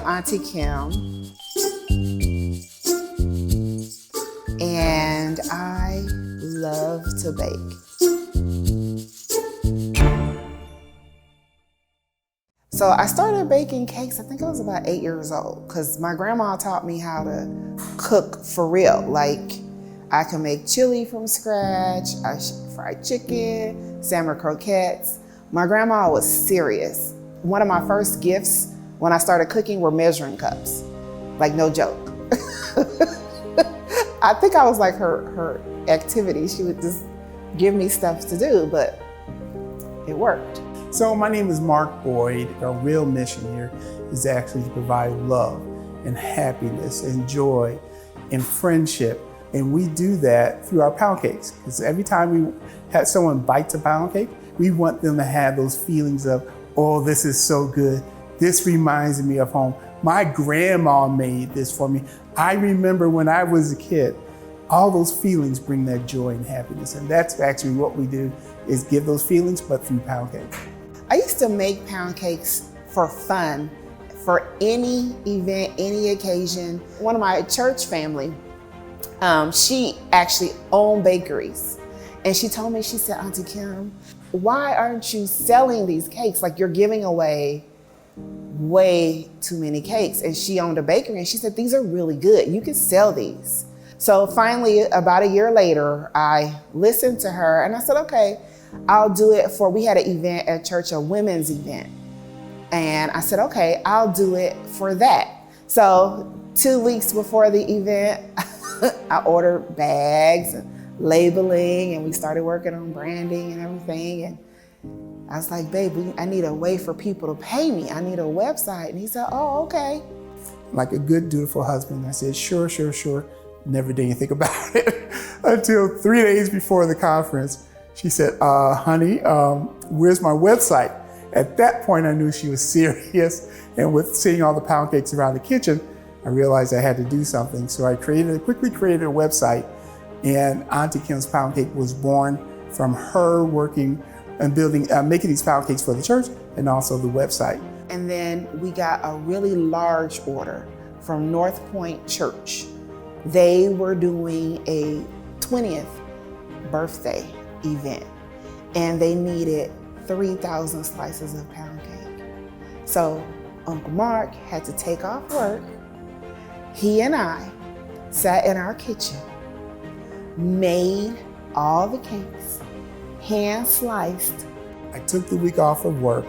am Auntie Kim, and I love to bake. So I started baking cakes, I think I was about 8 years old, because my grandma taught me how to cook for real. Like, I can make chili from scratch, fried chicken, salmon croquettes. My grandma was serious. One of my first gifts when I started cooking were measuring cups. Like, no joke. I think I was like her activity. She would just give me stuff to do, but it worked. So my name is Mark Boyd. Our real mission here is actually to provide love and happiness and joy and friendship. And we do that through our pound cakes. Because every time we have someone bites a pound cake, we want them to have those feelings of, oh, this is so good. This reminds me of home. My grandma made this for me. I remember when I was a kid. All those feelings bring that joy and happiness. And that's actually what we do, is give those feelings, but through pound cake. I used to make pound cakes for fun, for any event, any occasion. One of my church family, she actually owned bakeries. And she told me, she said, Auntie Kim, why aren't you selling these cakes? Like, you're giving away way too many cakes. And she owned a bakery, and she said, these are really good. You can sell these. So finally, about a year later, I listened to her and I said, okay, I'll do it we had an event at church, a women's event. And I said, okay, I'll do it for that. So 2 weeks before the event, I ordered bags and labeling, and we started working on branding and everything. And I was like, babe, I need a way for people to pay me. I need a website. And he said, oh, okay. Like a good, dutiful husband, I said, sure. Never did anything about it until 3 days before the conference. She said, honey, where's my website? At that point, I knew she was serious. And with seeing all the pound cakes around the kitchen, I realized I had to do something. So I quickly created a website, and Auntie Kim's Pound Cake was born from her working and making these pound cakes for the church and also the website. And then we got a really large order from North Point Church. They were doing a 20th birthday event, and they needed 3,000 slices of pound cake. So Uncle Mark had to take off work. He and I sat in our kitchen, made all the cakes, hand sliced. I took the week off of work,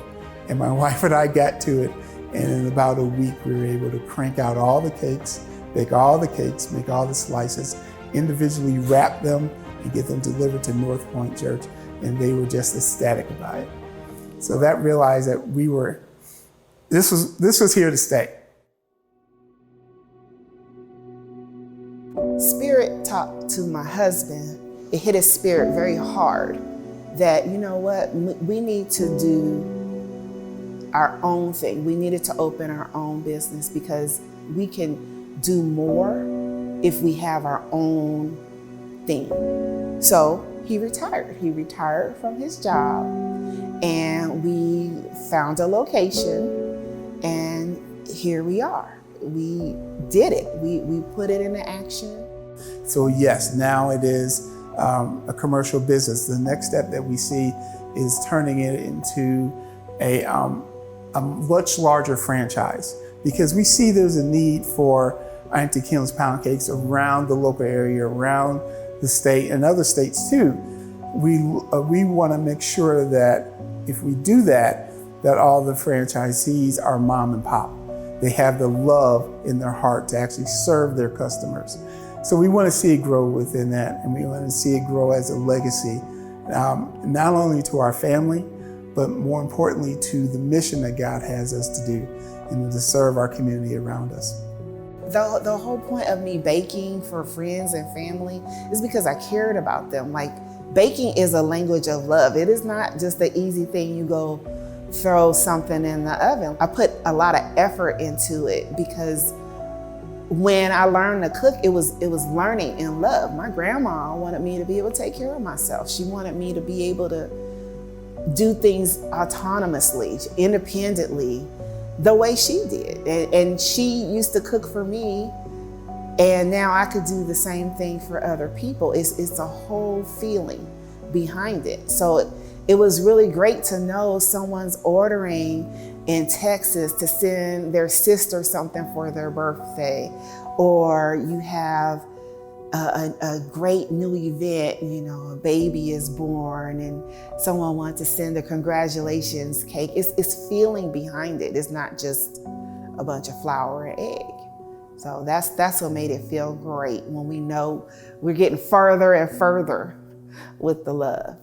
and my wife and I got to it, and in about a week we were able to crank out all the cakes, bake all the cakes, make all the slices, individually wrap them, and get them delivered to North Point Church, and they were just ecstatic about it. So that realized that this was here to stay. Spirit talked to my husband. It hit his spirit very hard that, you know what, we need to do our own thing. We needed to open our own business because we can do more if we have our own thing. So he retired. He retired from his job, and we found a location, and here we are. We did it. We put it into action. So yes, now it is a commercial business. The next step that we see is turning it into a much larger franchise, because we see there's a need for Auntie Kim's Pound Cakes around the local area, around the state and other states too. We want to make sure that if we do that, that all the franchisees are mom and pop. They have the love in their heart to actually serve their customers. So we want to see it grow within that, and we want to see it grow as a legacy, not only to our family, but more importantly to the mission that God has us to do, and to serve our community around us. The whole point of me baking for friends and family is because I cared about them. Like, baking is a language of love. It is not just the easy thing you go throw something in the oven. I put a lot of effort into it because when I learned to cook, it was learning in love. My grandma wanted me to be able to take care of myself. She wanted me to be able to do things autonomously, independently, the way she did. And she used to cook for me, and now I could do the same thing for other people. It's a whole feeling behind it. So it was really great to know someone's ordering in Texas to send their sister something for their birthday, or you have a great new event, a baby is born and someone wants to send a congratulations cake. It's feeling behind it. It's not just a bunch of flour and egg. So that's what made it feel great, when we know we're getting further and further with the love.